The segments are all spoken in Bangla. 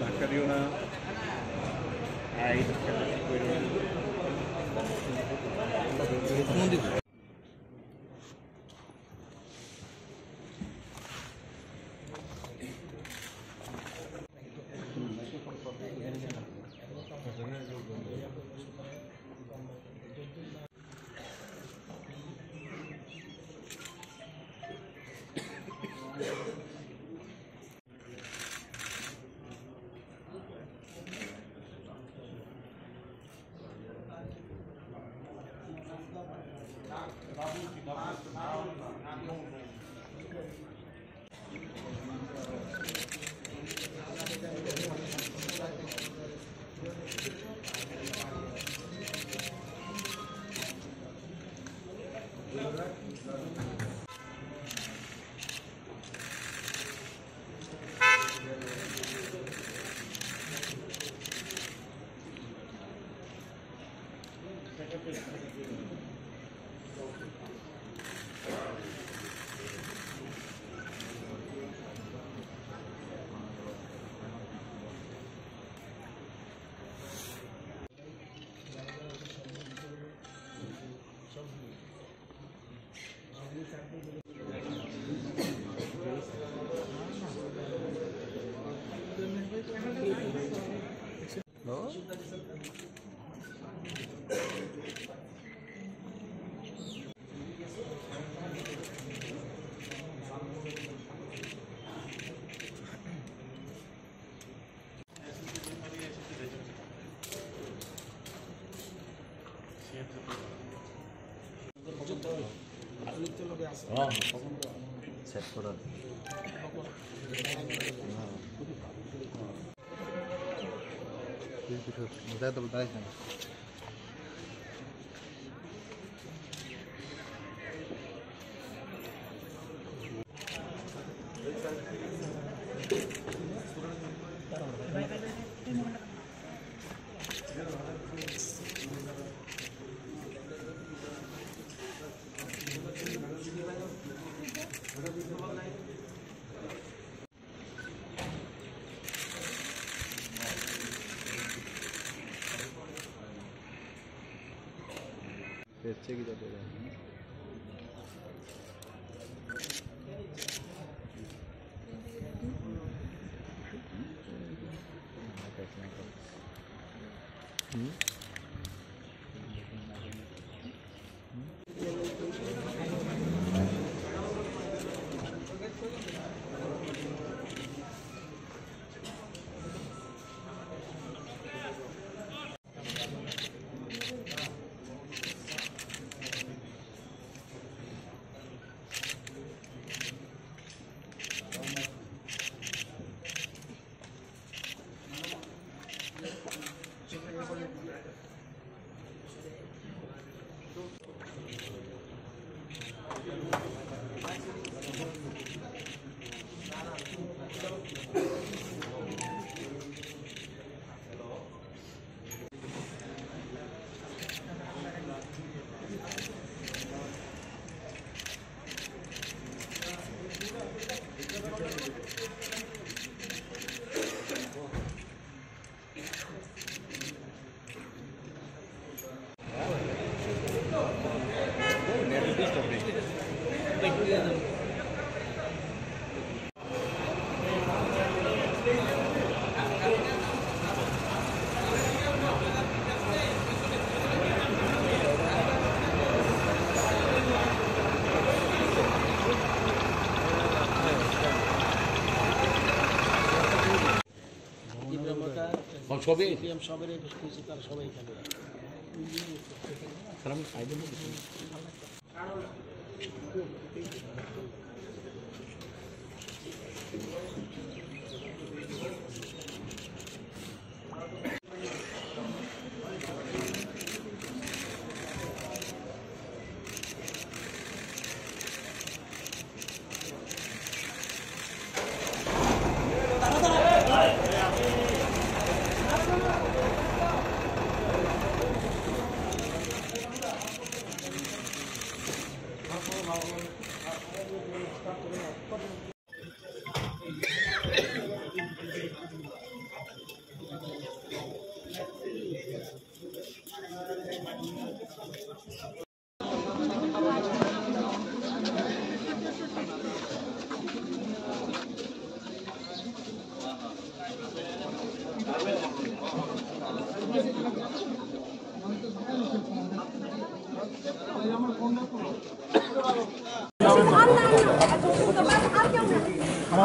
ধাক্কা দিও না। সেট করার की जाते हैं সবাই সবাই তারা সবাই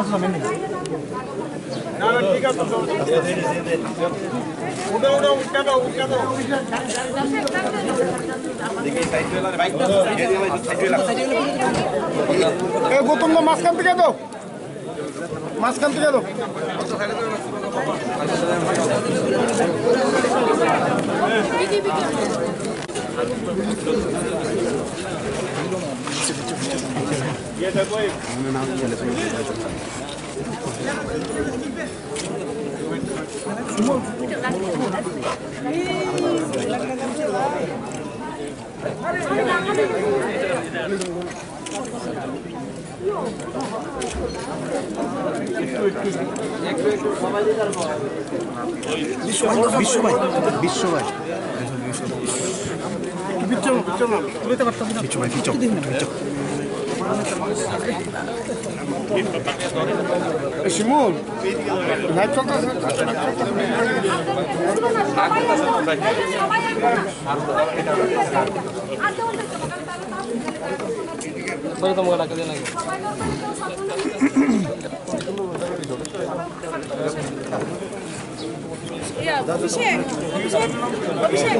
এখানে গৌতম মাঝখান থেকে দাও মাঝখান থেকে দাও বিশ্বভাই বিশ্বভাই শিমুল লাইভ চলতেছে তোমাকে ডাকে দেন আগে অভিষেক অভিষেক অভিষেক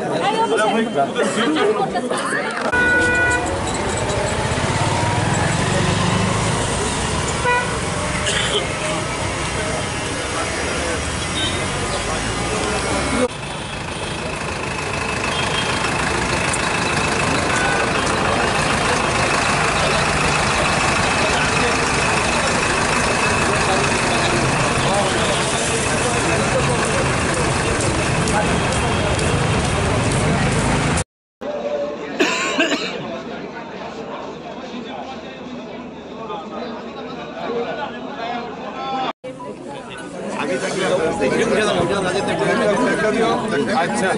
আচ্ছা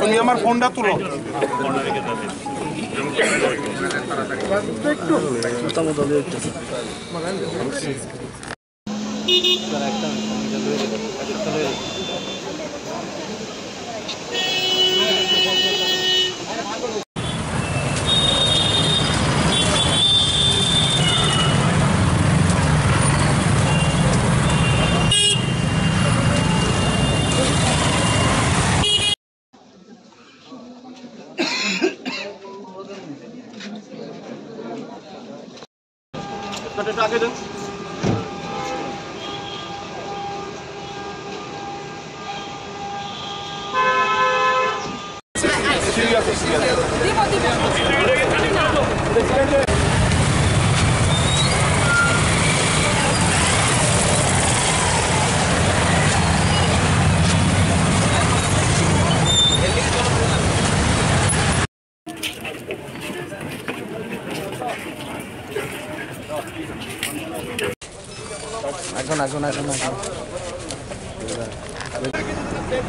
তুমি আমার ফোনটা তুলো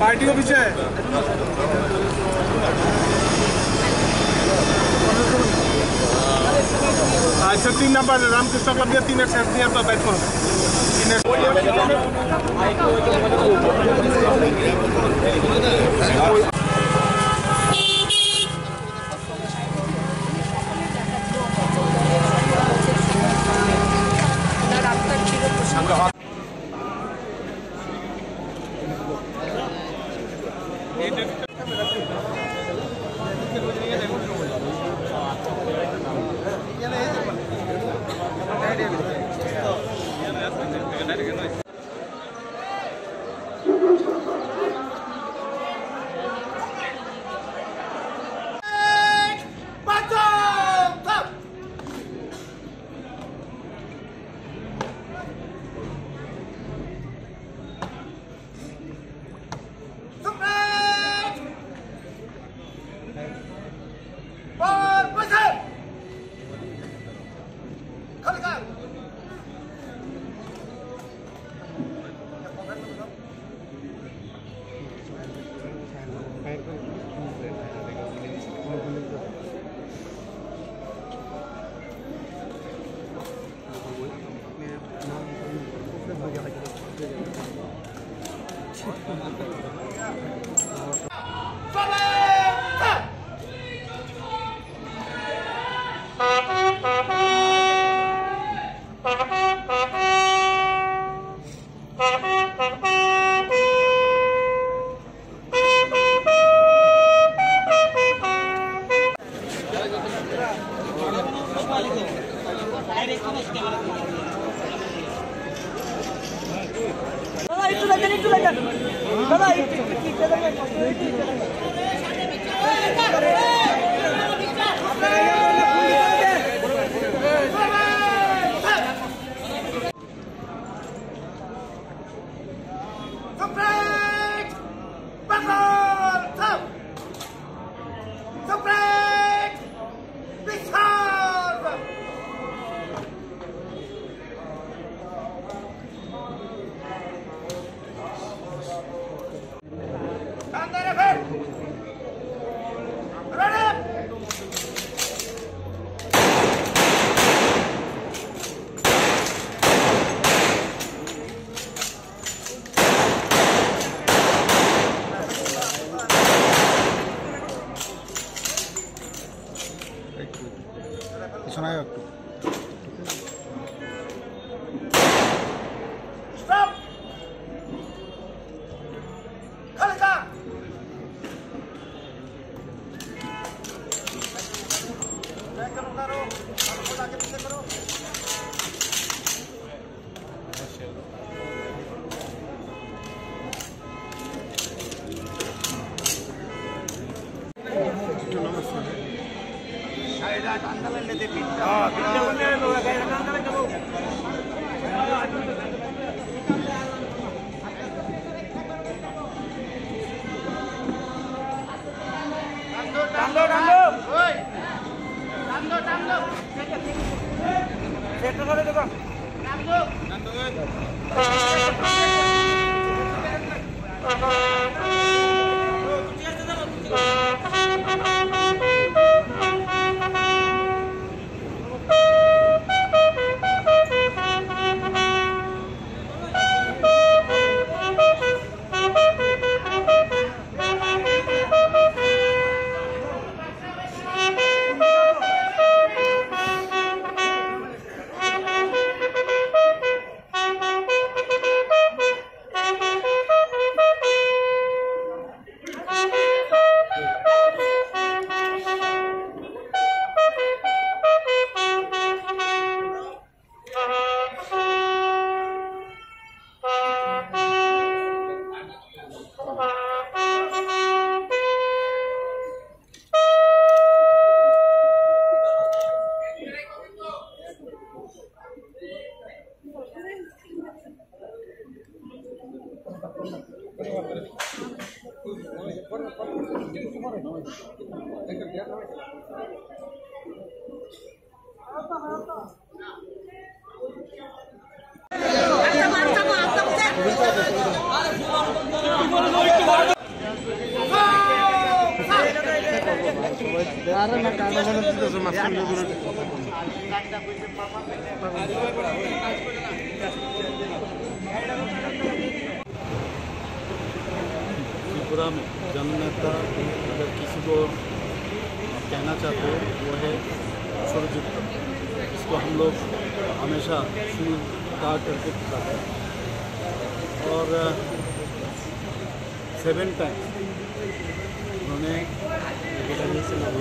पार्टी ऑफिस है अच्छा 3 नंबर रामकृष्ण क्लब में 3 एक्स एफडीआर पर बैठ करो Download त्रिपुरा में जननेता अगर किसी को कहना चाहते हो वो है सुरजीत, इसको हम लोग हमेशा शुरू गा करके पुकारते हैं और 7 टाइम उन्होंने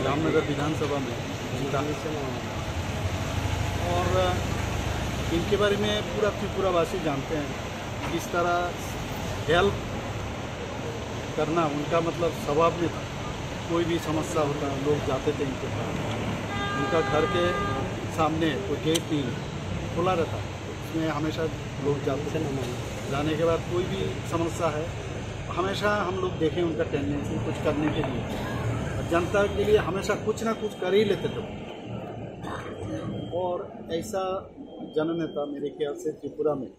रामनगर विधानसभा में जीता और इनके बारे में पूरा त्रिपुरावासी जानते हैं। किस तरह हेल्प करना उनका मतलब स्वभाव में था। कोई भी समस्या होता लोग जाते थे इनके पास। उनका घर के सामने कोई गेट नहीं खुला रहता, उसमें हमेशा लोग जाते थे। जाने के बाद कोई भी समस्या है हमेशा हम लोग देखें उनका टेंडेंसी कुछ करने के लिए, जनता के लिए हमेशा कुछ ना कुछ कर ही लेते थे। और ऐसा जननेता मेरे ख्याल से त्रिपुरा में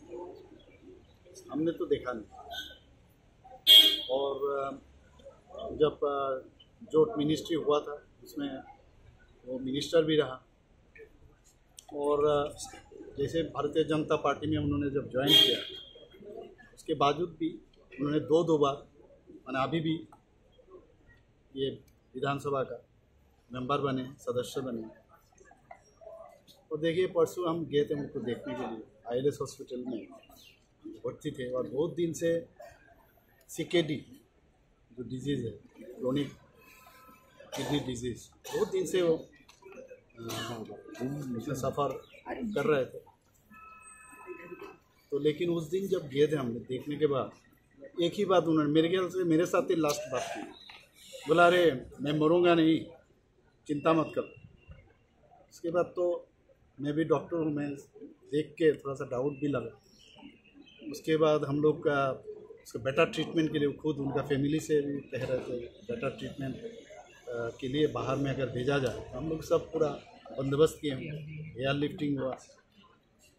हमने तो देखा नहीं। और जब जोट मिनिस्ट्री हुआ था उसमें वो मिनिस्टर भी रहा और जैसे भारतीय जनता पार्टी में उन्होंने जब ज्वाइन किया उसके बावजूद भी उन्होंने दो बार मैंने अभी भी ये विधानसभा का मेंबर बने, सदस्य बने। और देखिए परसों हम गए थे उनको देखने के लिए, ILS हॉस्पिटल में भर्ती थे और बहुत दिन से CKD जो डिजीज़ है, क्रोनिक किडनी डिजीज़, बहुत दिन से वो सफ़र कर रहे थे। तो लेकिन उस दिन जब गए थे हमने देखने के बाद एक ही बात उन्होंने मेरे ख्याल से मेरे साथ ही लास्ट बात की, बोला अरे मैं मरूंगा नहीं, चिंता मत कर। उसके बाद तो मैं भी डॉक्टर हूँ, मैं देख के थोड़ा सा डाउट भी लगा। उसके बाद हम लोग का उसका बेटर ट्रीटमेंट के लिए खुद उनका फैमिली से भी कह रहे थे बेटर ट्रीटमेंट के लिए बाहर में अगर भेजा जाए तो हम लोग सब पूरा बंदोबस्त किए हैं। एयर लिफ्टिंग हुआ,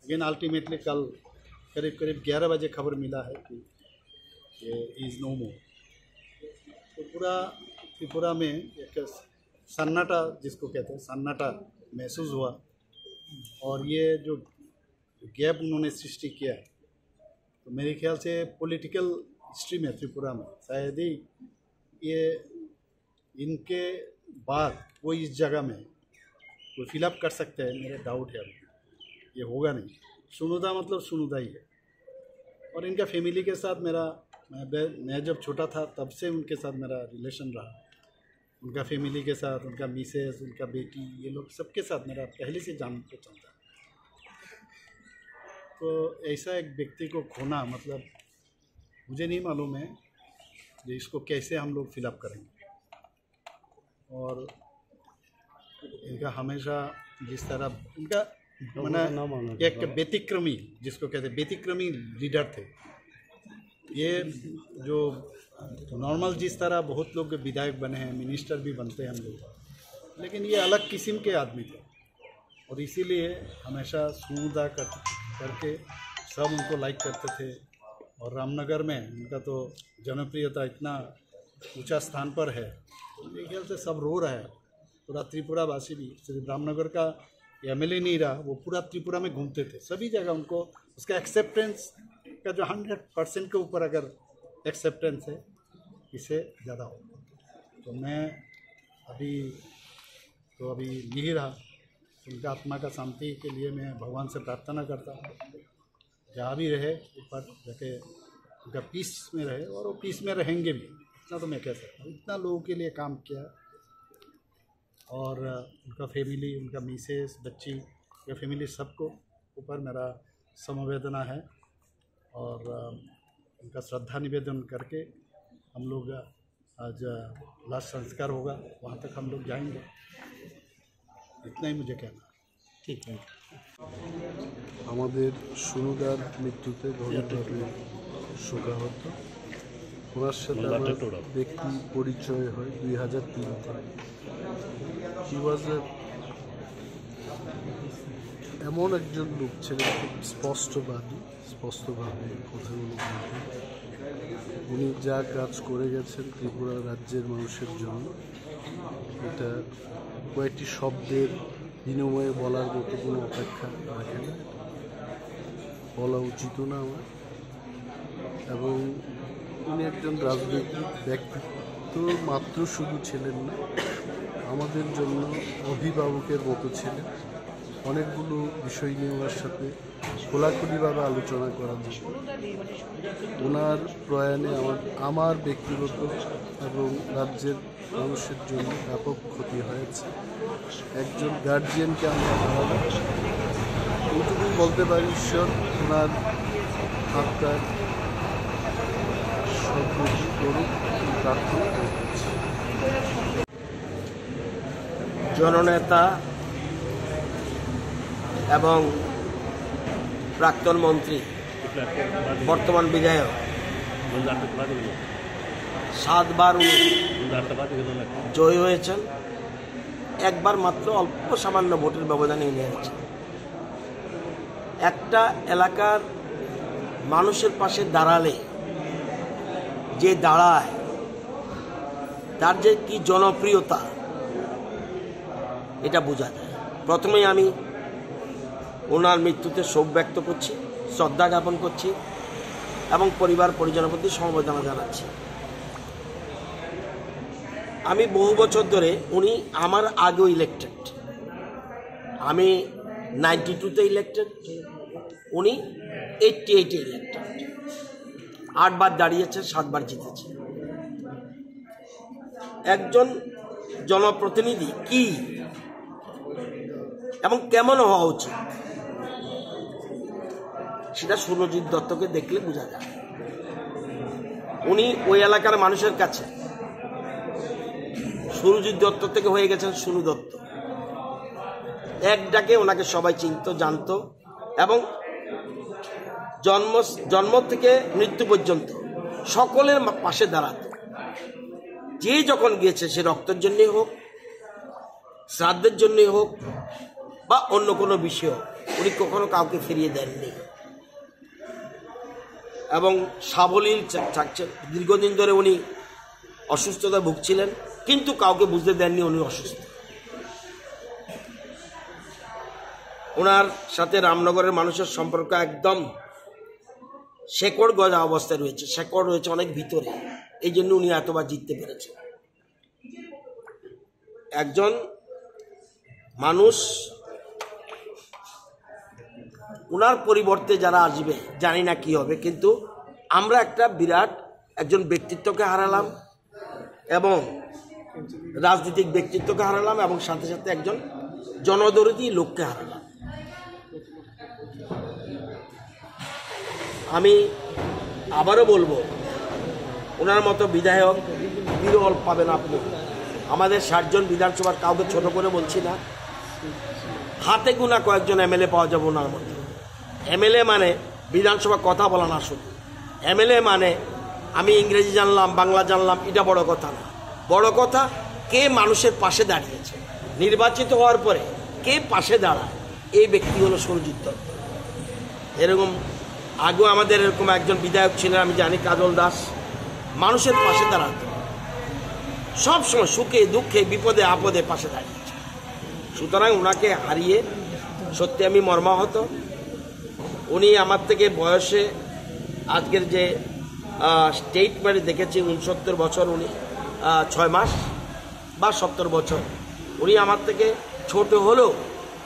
लेकिन अल्टीमेटली कल करीब 11 बजे खबर मिला है कि ये इज़ नो मोर। तो पूरा त्रिपुरा में एक सन्नाटा जिसको कहते हैं सन्नाटा महसूस हुआ। और ये जो गैप उन्होंने सृष्टि किया है तो मेरे ख्याल से पॉलिटिकल हिस्ट्री में त्रिपुरा में शायद ही ये इनके बाद कोई इस जगह में कोई फिलअप कर सकते हैं, मेरा डाउट है। ये होगा नहीं। सुनुदा मतलब सुनुदा ही है। और इनका फैमिली के साथ मैं जब छोटा था तब से उनके साथ मेरा रिलेशन रहा। उनका फैमिली के साथ, उनका मिसेस, उनका बेटी, ये लोग सबके साथ मेरा पहले से जान के चलता। तो ऐसा एक व्यक्ति को खोना मतलब मुझे नहीं मालूम है कि इसको कैसे हम लोग फिलअप करेंगे। और इनका हमेशा जिस तरह उनका एक व्यतिक्रमी जिसको कहते हैं व्यतिक्रमी लीडर थे। ये जो नॉर्मल जिस तरह बहुत लोग विधायक बने हैं, मिनिस्टर भी बनते हैं हम लोग, लेकिन ये अलग किस्म के आदमी थे। और इसीलिए हमेशा सुमुदा करके सब उनको लाइक करते थे। और रामनगर में उनका तो जनप्रियता इतना ऊंचा स्थान पर है, मेरे ख्याल से सब रो रहा है। पूरा त्रिपुरावासी भी, सिर्फ रामनगर का एमएलए नहीं रहा, वो पूरा त्रिपुरा में घूमते थे, सभी जगह उनको उसका एक्सेप्टेंस का जो 100% के ऊपर अगर एक्सेप्टेंस है, इससे ज़्यादा हो। तो मैं अभी नहीं रहा, उनका आत्मा का शांति के लिए मैं भगवान से प्रार्थना करता हूँ, जहाँ भी रहे ऊपर जाके उनका पीस में रहे, और वो पीस में रहेंगे भी, इतना तो मैं कह सकता हूँ। इतना लोगों के लिए काम किया, और उनका फैमिली, उनका मिसेस, बच्ची या फैमिली, सबको ऊपर मेरा समवेदना है। और उनका श्रद्धा निवेदन करके हम लोग आज लास्ट संस्कार होगा, वहाँ तक हम लोग जाएंगे। इतना ही मुझे कहना है। ঠিক আছে। আমাদের সুনুদার মৃত্যুতে গভীরভাবে শোকাহত। ওনার সাথে আমার ব্যক্তি পরিচয় হয় 2003-তে। হি ওয়াজ এমন একজন লোক ছিলেন, খুব স্পষ্টভাবে কথাগুলো বলতেন। উনি যা কাজ করে গেছেন ত্রিপুরা রাজ্যের মানুষের জন্য, এটা কয়েকটি শব্দের বিনিময়ে বলার মতো কোনো অপেক্ষা রাখে না, বলা উচিত না আমার। এবং উনি একজন রাজনৈতিক ব্যক্তিত্ব মাত্র শুধু ছিলেন না, আমাদের জন্য অভিভাবকের মতো ছিলেন। অনেকগুলো বিষয় নিয়ে ওনার সাথে খোলাখুলিভাবে আলোচনা করা যায়। ওনার প্রয়াণে আমার ব্যক্তিগত এবং রাজ্যের মানুষের জন্য ব্যাপক ক্ষতি হয়েছে। একজন গার্জিয়ানকে আমরা হারালাম, এইটুকুই বলতে পারি। ঈশ্বর ওনার আত্মার সদ্গতি করুক, প্রার্থনা করছি। জননেতা এবং প্রাক্তন মন্ত্রী, বর্তমান বিধায়ক, 7 বার জয়ী হয়েছেন, একবার মাত্র অল্প সামান্য ভোটের ব্যবধানে এনে এনেছেন। একটা এলাকার মানুষের পাশে দাঁড়ালে যে দাঁড়ায়, তার যে কি জনপ্রিয়তা, এটা বোঝা যায়। প্রথমেই আমি ওনার মৃত্যুতে শোক ব্যক্ত করছি, শ্রদ্ধা জ্ঞাপন করছি এবং পরিবার পরিজনের প্রতি সমবেদনা জানাচ্ছি। আমি বহু বছর ধরে, উনি আমার আগেও ইলেক্টেড, আমি 92-তে ইলেক্টেড, উনি 88-এ ইলেক্টেড। 8 বার দাঁড়িয়েছে, 7 বার জিতেছে। একজন জনপ্রতিনিধি কি এবং কেমন হওয়া উচিত, সেটা সুরজিৎ দত্তকে দেখলে বোঝা যায়। উনি ওই এলাকার মানুষের কাছে সুরজিৎ দত্ত থেকে হয়ে গেছেন সুনু দত্ত। এক ডাকে ওনাকে সবাই চিনত, জানত, এবং জন্ম থেকে মৃত্যু পর্যন্ত সকলের পাশে দাঁড়াত। যে যখন গিয়েছে, সে রক্তের জন্যই হোক, শ্রাদ্ধের জন্যই হোক, বা অন্য কোনো বিষয় হোক, উনি কখনো কাউকে ফিরিয়ে দেননি। এবং সাবলীল থাকছেন। দীর্ঘদিন ধরে উনি অসুস্থতা ভুগছিলেন, কিন্তু কাউকে বুঝতে দেননি উনি অসুস্থ। ওনার সাথে রামনগরের মানুষের সম্পর্ক একদম শেকড় গজা অবস্থায় রয়েছে, শেকড় রয়েছে অনেক ভিতরে। এই জন্য উনি এতবার জিততে পেরেছেন। একজন মানুষ, ওনার পরিবর্তে যারা আসবে জানি না কি হবে, কিন্তু আমরা একটা বিরাট একজন ব্যক্তিত্বকে হারালাম, এবং রাজনৈতিক ব্যক্তিত্বকে হারালাম, এবং সাথে সাথে একজন জনদরদী লোককে হারালাম। আমি আবারও বলবো, ওনার মতো বিধায়ক বিরল পাবেন আপনি। আমাদের 60 জন বিধানসভার, কাউকে ছোট করে বলছি না, হাতে গোনা কয়েকজন এমএলএ পাওয়া যাবে ওনার মতো। এমএলএ মানে বিধানসভা কথা বলা না, শুধু এমএলএ মানে আমি ইংরেজি জানলাম, বাংলা জানলাম, এটা বড় কথা না। বড় কথা কে মানুষের পাশে দাঁড়িয়েছে, নির্বাচিত হওয়ার পরে কে পাশে দাঁড়ায় এই ব্যক্তি হলো সুরজিৎ দত্ত। এরকম আগেও আমাদের এরকম একজন বিধায়ক ছিলেন, আমি জানি, কাজল দাস, মানুষের পাশে দাঁড়াতো, সবসময় সুখে দুঃখে বিপদে আপদে পাশে দাঁড়িয়েছে। সুতরাং ওনাকে হারিয়ে সত্যি আমি মর্মাহত। উনি আমার থেকে বয়সে আজকের যে স্টেটমেন্টে দেখেছি 69 বছর, উনি 6 মাস বা 70 বছর। উনি আমার থেকে ছোট হলেও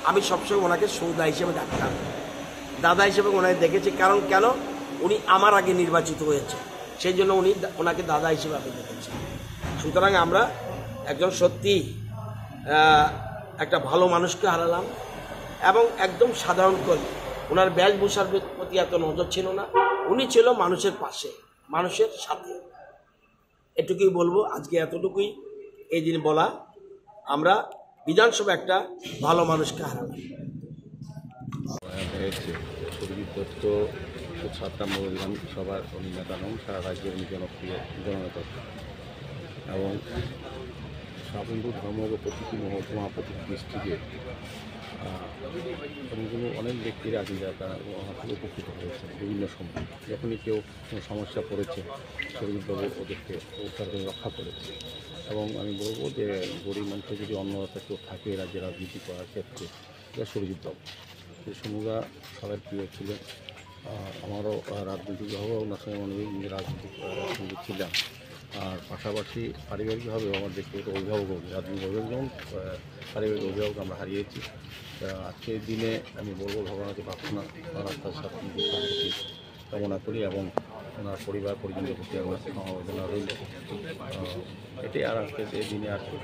আমি সবসময় ওনাকে সৌদা হিসেবে ডাকতাম, দাদা হিসেবে ওনাকে দেখেছি। কারণ কেন, উনি আমার আগে নির্বাচিত হয়েছে, সেই জন্য ওনাকে দাদা হিসেবে আমি দেখেছি। সুতরাং আমরা একজন সত্যি একটা ভালো মানুষকে হারালাম, এবং একদম সাধারণ করে ওনার বেশভূষার প্রতি এত নজর ছিল না, উনি ছিল মানুষের পাশে, মানুষের সাথে। এটুকুই বলবো, আজকে এতটুকুই এই দিন বলা। আমরা বিধানসভা একটা ভালো মানুষকে হারালাম। হয়েছে সুরজিৎ দত্ত 7 নম্বর বিধানসভার নেতা নন, সারা রাজ্যের জনপ্রিয় জননেতা, এবং হিন্দু ধর্ম প্রতিটি মহকুমা প্রতিটি ডিস্ট্রিক্টে এমনগুলো অনেক ব্যক্তিরা আছেন যারা তারা উপকৃত হয়েছে বিভিন্ন সময়। যখনই কেউ কোনো সমস্যা পড়েছে সুরজিৎবাবু ওদেরকে উদ্ধার করে রক্ষা করেছে। এবং আমি বলবো যে গরিব মানুষের যদি অন্যতা কেউ থাকে রাজ্যে রাজনীতি করার ক্ষেত্রে, এটা সুরজিৎবাবু। সমুদা সবার প্রিয় ছিলেন, আমারও রাজনীতিকভাবে ওনার সঙ্গে মনে রাজনীতিক সঙ্গে ছিলাম। আর পাশাপাশি পারিবারিকভাবেও আমার ব্যক্তিগত অভিভাবক, রাজনীতি অভিভাবক যেমন পারিবারিক অভিভাবক আমরা হারিয়েছি। আজকের দিনে আমি বলবো ভগবানকে প্রার্থনা রাস্তার সাথে কামনা করি, এবং ওনার পরিবার পরিজনদের প্রতি আমার সমবেদনা রইল। এটাই আর আজকে এই দিনে আজকে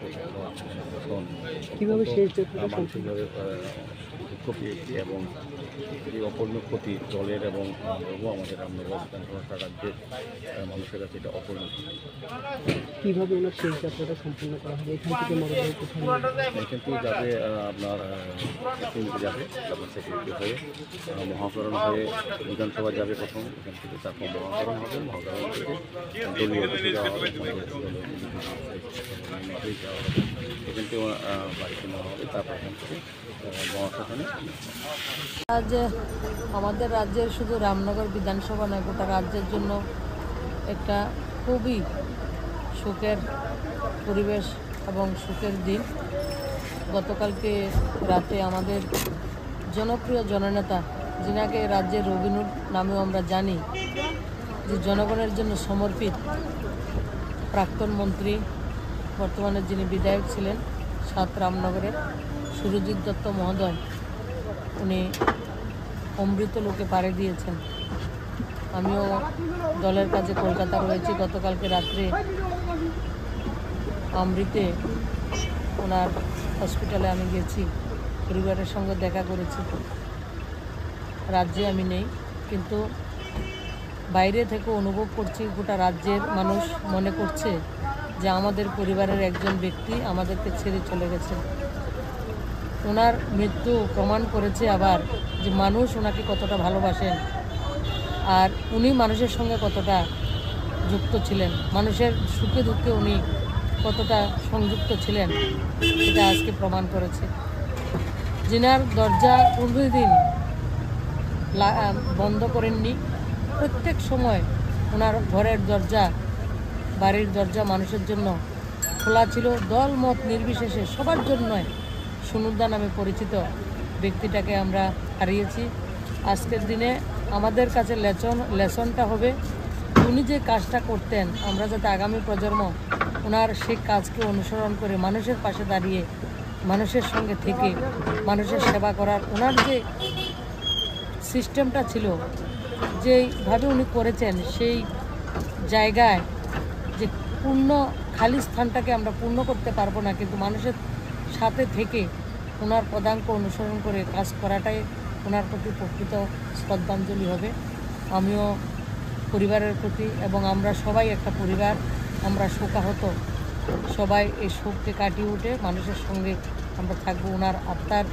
কীভাবে মানসিকভাবে দুঃখ পেয়েছি, এবং এই অপূর্ণ ক্ষতি জলের এবং আমাদের রামনগর বিধানসভা রাজ্যের মানুষের কাছে এটা অপূর্ণ। কীভাবে ওনার শেষ যাত্রাটা সম্পূর্ণ করা হবে? এখান থেকে এখান থেকে যাবে আপনার যাবে, তারপর সেক্রেটারি হয়ে মহাকরণ হয়ে বিধানসভা যাবে প্রথম, এখান থেকে তারপর মহাকরণ হবে, মহাকরণ থেকে দলীয় অফিসে যাওয়া হবে, যাওয়া হবে, এখান থেকে বাড়িতে নেওয়া হবে, তারপর এখান থেকে আজ আমাদের রাজ্যের শুধু রামনগর বিধানসভা নয়, গোটা রাজ্যের জন্য একটা খুবই সুখের পরিবেশ এবং সুখের দিন। গতকালকে রাতে আমাদের জনপ্রিয় জননেতা, যিনাকে রাজ্যের রবিনুর নামেও আমরা জানি, যে জনগণের জন্য সমর্পিত প্রাক্তন মন্ত্রী, বর্তমানে যিনি বিধায়ক ছিলেন 7 রামনগরের, সুরজিৎ দত্ত মহোদয়, উনি অমৃত লোকে পাড়ি দিয়েছেন। আমিও দলের কাজে কলকাতা রয়েছি। গতকালকে রাত্রে অমৃতে ওনার হসপিটালে আমি গেছি, পরিবারের সঙ্গে দেখা করেছি। রাজ্যে আমি নেই, কিন্তু বাইরে থেকে অনুভব করছি গোটা রাজ্যের মানুষ মনে করছে যে আমাদের পরিবারের একজন ব্যক্তি আমাদেরকে ছেড়ে চলে গেছে। ওনার মৃত্যু প্রমাণ করেছে আবার যে মানুষ ওনাকে কতটা ভালোবাসেন, আর উনি মানুষের সঙ্গে কতটা যুক্ত ছিলেন, মানুষের সুখে দুঃখে উনি কতটা সংযুক্ত ছিলেন, এটা আজকে প্রমাণ করেছে। যিনার দরজা কোনোদিন বন্ধ করেননি, প্রত্যেক সময় ওনার ঘরের দরজা, বাড়ির দরজা মানুষের জন্য খোলা ছিল, দল মত নির্বিশেষে সবার জন্যই। সুনুরদা নামে পরিচিত ব্যক্তিটাকে আমরা হারিয়েছি। আজকের দিনে আমাদের কাছে লেসনটা হবে, উনি যে কাজটা করতেন, আমরা যাতে আগামী প্রজন্ম ওনার সেই কাজকে অনুসরণ করে মানুষের পাশে দাঁড়িয়ে, মানুষের সঙ্গে থেকে মানুষের সেবা করার ওনার যে সিস্টেমটা ছিল, যেইভাবে উনি করেছেন, সেই জায়গায় যে পূর্ণ খালি স্থানটাকে আমরা পূর্ণ করতে পারবো না, কিন্তু মানুষের সাথে থেকে ওনার পদাঙ্ক অনুসরণ করে কাজ করাটাই ওনার প্রতি প্রকৃত শ্রদ্ধাঞ্জলি হবে। আমিও পরিবারের প্রতি, এবং আমরা সবাই একটা পরিবার, আমরা শোকাহত, সবাই এই শোককে কাটিয়ে উঠে মানুষের সঙ্গে আমরা থাকবো। ওনার আত্মার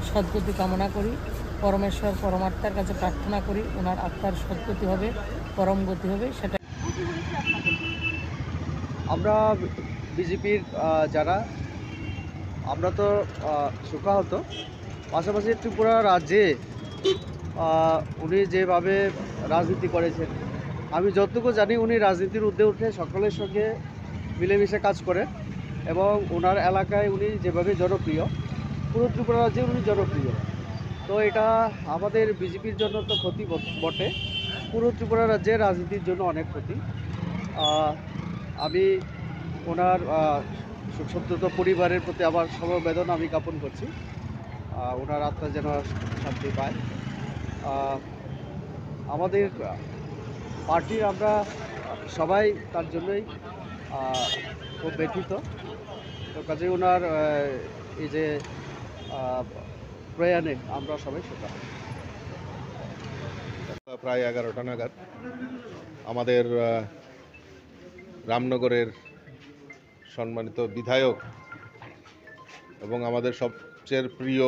সদ্গতি কামনা করি, পরমেশ্বর পরমাত্মার কাছে প্রার্থনা করি ওনার আত্মার সদ্গতি হবে, পরম গতি হবে। সেটা আমরা বিজেপির যারা আমরা তো শোকাহত, পাশাপাশি ত্রিপুরা রাজ্যে উনি যেভাবে রাজনীতি করেছেন, আমি যতটুকু জানি উনি রাজনীতির ঊর্ধ্বে উঠে সকলের সঙ্গে মিলেমিশে কাজ করেন এবং ওনার এলাকায় উনি যেভাবে জনপ্রিয়, পুরো ত্রিপুরা রাজ্যে উনি জনপ্রিয়। তো এটা আমাদের বিজেপির জন্য তো ক্ষতি বটে, পুরো ত্রিপুরা রাজ্যের রাজনীতির জন্য অনেক ক্ষতি। আমি ওনার শোকসন্তপ্ত পরিবারের প্রতি আমার সমবেদনা আমি জ্ঞাপন করছি। ওনার আত্মা যেন শান্তি পায়। আমাদের পার্টির আমরা সবাই তার জন্যই খুব ব্যথিত। তো কাজে ওনার এই যে প্রয়াণে আমরা সবাই শোকাহত। প্রায় 11টা নাগাদ আমাদের রামনগরের সম্মানিত বিধায়ক এবং আমাদের সবচেয়ে প্রিয়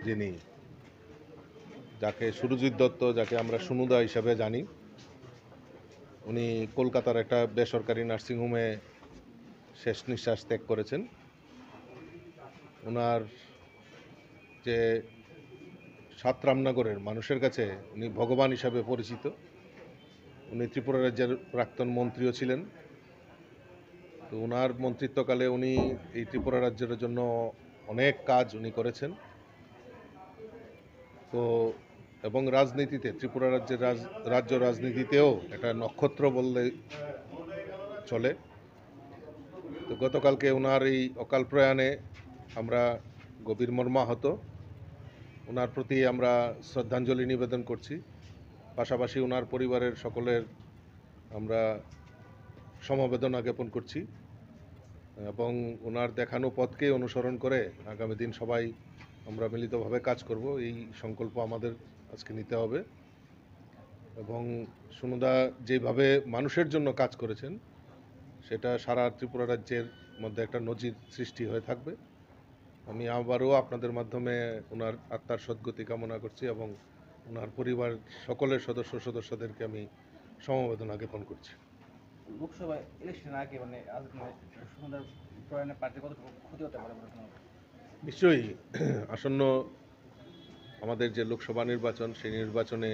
যিনি, যাকে সুরজিৎ দত্ত, যাকে আমরা সুনুদা হিসাবে জানি, উনি কলকাতার একটা বেসরকারি নার্সিংহোমে শেষ নিঃশ্বাস ত্যাগ করেছেন। ওনার যে রামনগরের মানুষের কাছে উনি ভগবান হিসাবে পরিচিত। উনি ত্রিপুরা রাজ্যের প্রাক্তন মন্ত্রীও ছিলেন। তো ওনার মন্ত্রিত্বকালে উনি এই ত্রিপুরা রাজ্যের জন্য অনেক কাজ উনি করেছেন। তো এবং রাজনীতিতে, ত্রিপুরা রাজ্যের রাজ্য রাজনীতিতেও একটা নক্ষত্র বললে চলে। তো গতকালকে ওনার এই অকাল প্রয়াণে আমরা গভীর মর্মাহত। ওনার প্রতি আমরা শ্রদ্ধাঞ্জলি নিবেদন করছি। পাশাপাশি ওনার পরিবারের সকলের আমরা সমবেদনা জ্ঞাপন করছি এবং ওনার দেখানো পথকে অনুসরণ করে আগামী দিন সবাই আমরা মিলিতভাবে কাজ করব, এই সংকল্প আমাদের আজকে নিতে হবে। এবং সুনুদা যেভাবে মানুষের জন্য কাজ করেছেন, সেটা সারা ত্রিপুরা রাজ্যের মধ্যে একটা নজির সৃষ্টি হয়ে থাকবে। আমি আবারও আপনাদের মাধ্যমে ওনার আত্মার সদ্গতি কামনা করছি এবং ওনার পরিবার সকলের সদস্যদেরকে আমি সমবেদনা জ্ঞাপন করছি। লোকসভায় ইলেকশন আগে মানে সুন্দর প্রয়াণে পার্টির কত ক্ষতি হতে পারে? নিশ্চয়ই আসন্ন আমাদের যে লোকসভা নির্বাচন, সেই নির্বাচনে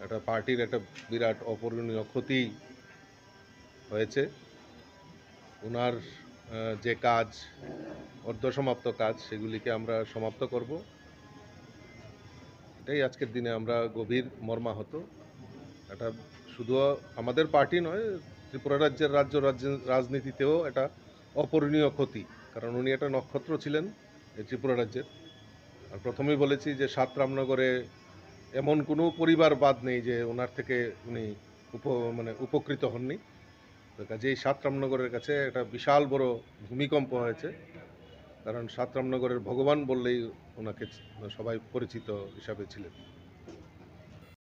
একটা পার্টির একটা বিরাট অপূরণীয় ক্ষতি হয়েছে। ওনার যে কাজ, অর্ধসমাপ্ত কাজ, সেগুলিকে আমরা সমাপ্ত করব, এটাই আজকের দিনে আমরা গভীর মর্মাহত। এটা শুধু আমাদের পার্টি নয়, ত্রিপুরা রাজ্যের রাজনীতিতেও এটা অপূরণীয় ক্ষতি, কারণ উনি একটা নক্ষত্র ছিলেন এই ত্রিপুরা রাজ্যের। আর প্রথমেই বলেছি যে রামনগরে এমন কোনো পরিবার বাদ নেই যে ওনার থেকে উনি উপকৃত হননি। কাজেই রামনগরের কাছে একটা বিশাল বড় ভূমিকম্প হয়েছে, কারণ রামনগরের ভগবান বললেই ওনাকে সবাই পরিচিত হিসাবে ছিলেন।